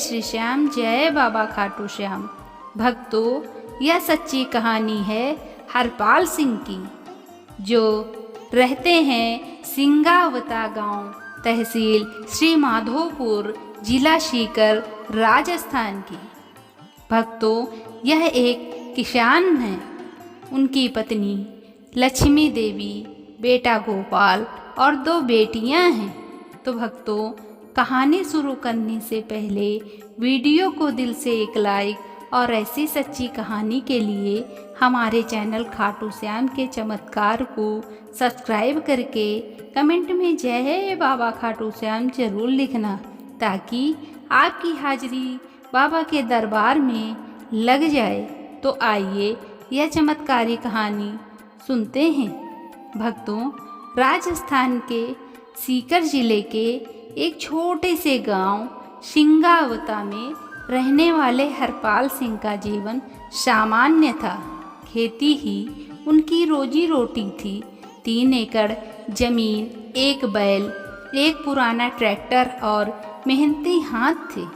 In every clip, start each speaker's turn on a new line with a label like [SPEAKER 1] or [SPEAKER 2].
[SPEAKER 1] श्री श्याम, जय बाबा खाटू श्याम। भक्तों, यह सच्ची कहानी है हरपाल सिंह की, जो रहते हैं सिंगावता गांव, तहसील श्री माधोपुर, जिला सीकर, राजस्थान की। भक्तों, यह एक किसान हैं। उनकी पत्नी लक्ष्मी देवी, बेटा गोपाल और 2 बेटियां हैं। तो भक्तों, कहानी शुरू करने से पहले वीडियो को दिल से एक लाइक और ऐसी सच्ची कहानी के लिए हमारे चैनल खाटू श्याम के चमत्कार को सब्सक्राइब करके कमेंट में जय बाबा खाटू श्याम जरूर लिखना, ताकि आपकी हाजिरी बाबा के दरबार में लग जाए। तो आइए यह चमत्कारी कहानी सुनते हैं। भक्तों, राजस्थान के सीकर जिले के एक छोटे से गांव सिंगावता में रहने वाले हरपाल सिंह का जीवन सामान्य था। खेती ही उनकी रोजी रोटी थी। 3 एकड़ जमीन, 1 बैल, 1 पुराना ट्रैक्टर और मेहनती हाथ थे।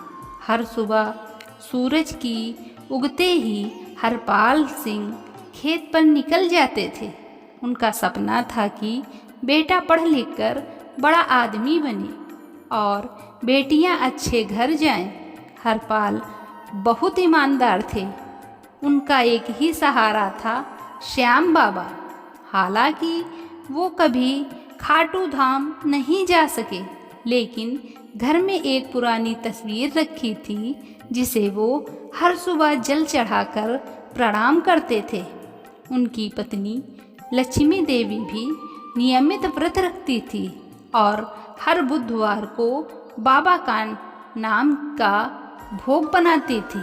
[SPEAKER 1] हर सुबह सूरज की उगते ही हरपाल सिंह खेत पर निकल जाते थे। उनका सपना था कि बेटा पढ़ लिख कर बड़ा आदमी बने और बेटियां अच्छे घर जाएं। हरपाल बहुत ईमानदार थे। उनका एक ही सहारा था, श्याम बाबा। हालांकि वो कभी खाटू धाम नहीं जा सके, लेकिन घर में एक पुरानी तस्वीर रखी थी, जिसे वो हर सुबह जल चढ़ाकर प्रणाम करते थे। उनकी पत्नी लक्ष्मी देवी भी नियमित व्रत रखती थी और हर बुधवार को बाबा का नाम का भोग बनाती थी।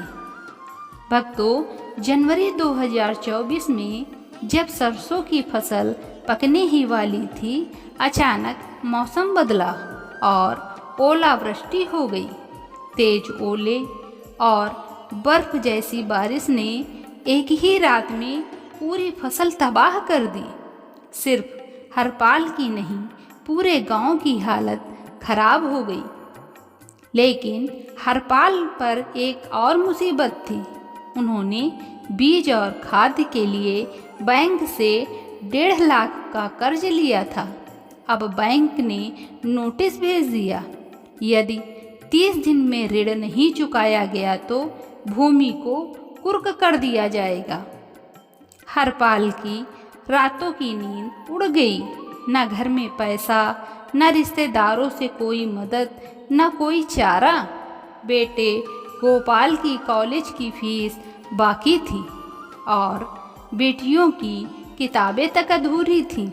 [SPEAKER 1] भक्तों, जनवरी 2024 में जब सरसों की फसल पकने ही वाली थी, अचानक मौसम बदला और ओलावृष्टि हो गई। तेज ओले और बर्फ जैसी बारिश ने एक ही रात में पूरी फसल तबाह कर दी। सिर्फ हरपाल की नहीं, पूरे गांव की हालत खराब हो गई। लेकिन हरपाल पर एक और मुसीबत थी। उन्होंने बीज और खाद के लिए बैंक से 1.5 लाख का कर्ज लिया था। अब बैंक ने नोटिस भेज दिया, यदि 30 दिन में ऋण नहीं चुकाया गया तो भूमि को कुर्क कर दिया जाएगा। हरपाल की रातों की नींद उड़ गई। न घर में पैसा, न रिश्तेदारों से कोई मदद, न कोई चारा। बेटे गोपाल की कॉलेज की फीस बाकी थी और बेटियों की किताबें तक अधूरी थीं।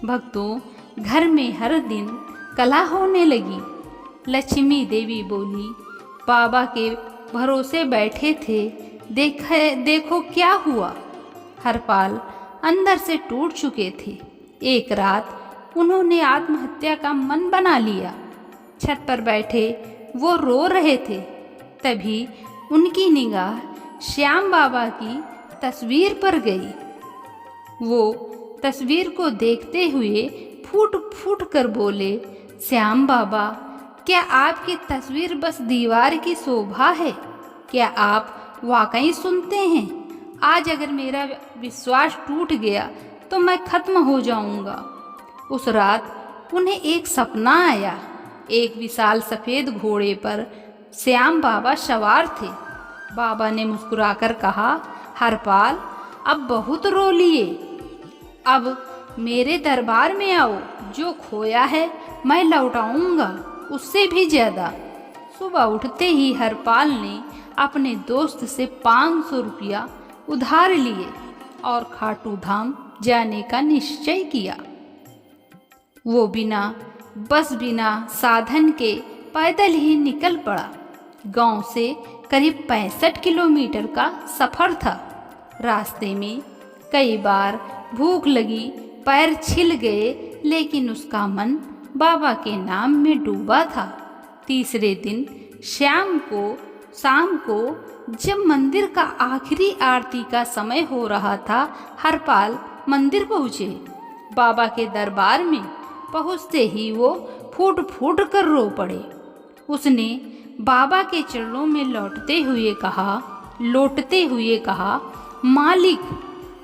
[SPEAKER 1] भक्तों, घर में हर दिन कलह होने लगी। लक्ष्मी देवी बोली, बाबा के भरोसे बैठे थे, देखो क्या हुआ। हरपाल अंदर से टूट चुके थे। एक रात उन्होंने आत्महत्या का मन बना लिया। छत पर बैठे वो रो रहे थे। तभी उनकी निगाह श्याम बाबा की तस्वीर पर गई। वो तस्वीर को देखते हुए फूट फूट कर बोले, श्याम बाबा, क्या आपकी तस्वीर बस दीवार की शोभा है? क्या आप वाकई सुनते हैं? आज अगर मेरा विश्वास टूट गया तो मैं खत्म हो जाऊंगा। उस रात उन्हें एक सपना आया। एक विशाल सफ़ेद घोड़े पर श्याम बाबा सवार थे। बाबा ने मुस्कुराकर कहा, हरपाल, अब बहुत रो लिए, अब मेरे दरबार में आओ। जो खोया है मैं लौटाऊंगा, उससे भी ज़्यादा। सुबह उठते ही हरपाल ने अपने दोस्त से 500 रुपया उधार लिए और खाटू धाम जाने का निश्चय किया। वो बिना साधन के पैदल ही निकल पड़ा। गांव से करीब 65 किलोमीटर का सफ़र था। रास्ते में कई बार भूख लगी, पैर छिल गए, लेकिन उसका मन बाबा के नाम में डूबा था। तीसरे दिन शाम को जब मंदिर का आखिरी आरती का समय हो रहा था, हरपाल मंदिर पहुँचे। बाबा के दरबार में पहुँचते ही वो फूट फूट कर रो पड़े। उसने बाबा के चरणों में लौटते हुए कहा, मालिक,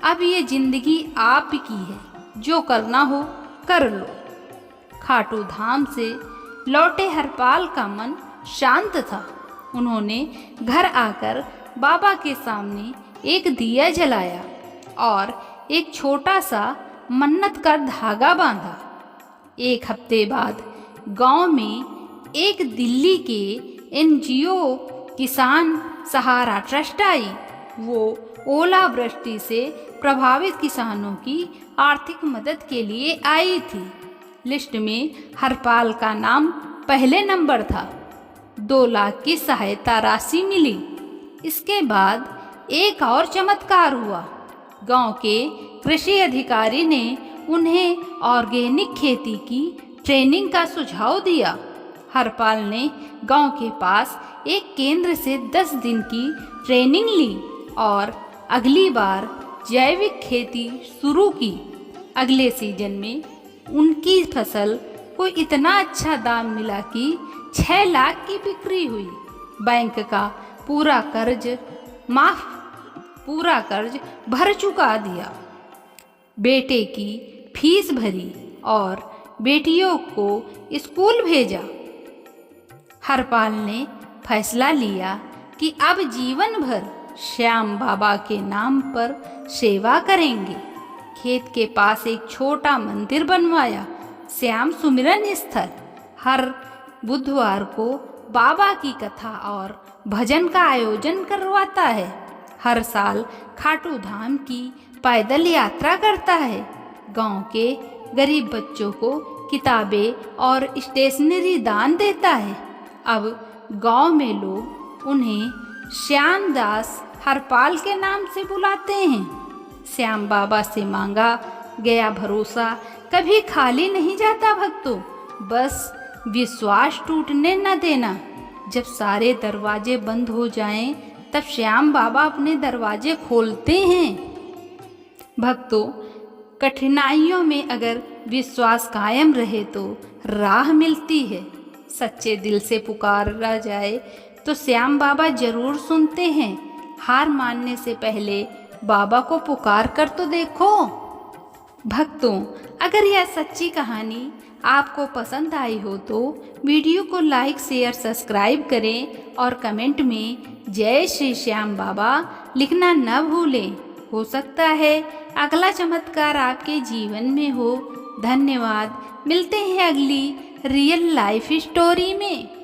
[SPEAKER 1] अब ये जिंदगी आप की है, जो करना हो कर लो। खाटू धाम से लौटे हरपाल का मन शांत था। उन्होंने घर आकर बाबा के सामने एक दिया जलाया और एक छोटा सा मन्नत का धागा बांधा। एक हफ्ते बाद गांव में एक दिल्ली के एनजीओ किसान सहारा ट्रस्ट आई। वो ओलावृष्टि से प्रभावित किसानों की आर्थिक मदद के लिए आई थी। लिस्ट में हरपाल का नाम पहले नंबर था। 2 लाख की सहायता राशि मिली। इसके बाद एक और चमत्कार हुआ। गांव के कृषि अधिकारी ने उन्हें ऑर्गेनिक खेती की ट्रेनिंग का सुझाव दिया। हरपाल ने गांव के पास एक केंद्र से 10 दिन की ट्रेनिंग ली और अगली बार जैविक खेती शुरू की। अगले सीजन में उनकी फसल को इतना अच्छा दाम मिला कि 6 लाख की बिक्री हुई। बैंक का पूरा कर्ज भर चुका दिया। बेटे की फीस भरी और बेटियों को स्कूल भेजा। हरपाल ने फैसला लिया कि अब जीवन भर श्याम बाबा के नाम पर सेवा करेंगे। खेत के पास एक छोटा मंदिर बनवाया, श्याम सुमिरन स्थल। हर बुधवार को बाबा की कथा और भजन का आयोजन करवाता है। हर साल खाटू धाम की पैदल यात्रा करता है। गांव के गरीब बच्चों को किताबें और स्टेशनरी दान देता है। अब गांव में लोग उन्हें श्याम दास हरपाल के नाम से बुलाते हैं। श्याम बाबा से मांगा गया भरोसा कभी खाली नहीं जाता भक्तों। बस विश्वास टूटने न देना। जब सारे दरवाजे बंद हो जाएं, तब श्याम बाबा अपने दरवाजे खोलते हैं। भक्तों, कठिनाइयों में अगर विश्वास कायम रहे तो राह मिलती है। सच्चे दिल से पुकारा जाए तो श्याम बाबा जरूर सुनते हैं। हार मानने से पहले बाबा को पुकार कर तो देखो। भक्तों, अगर यह सच्ची कहानी आपको पसंद आई हो तो वीडियो को लाइक, शेयर, सब्सक्राइब करें और कमेंट में जय श्री श्याम बाबा लिखना न भूलें। हो सकता है अगला चमत्कार आपके जीवन में हो। धन्यवाद। मिलते हैं अगली रियल लाइफ स्टोरी में।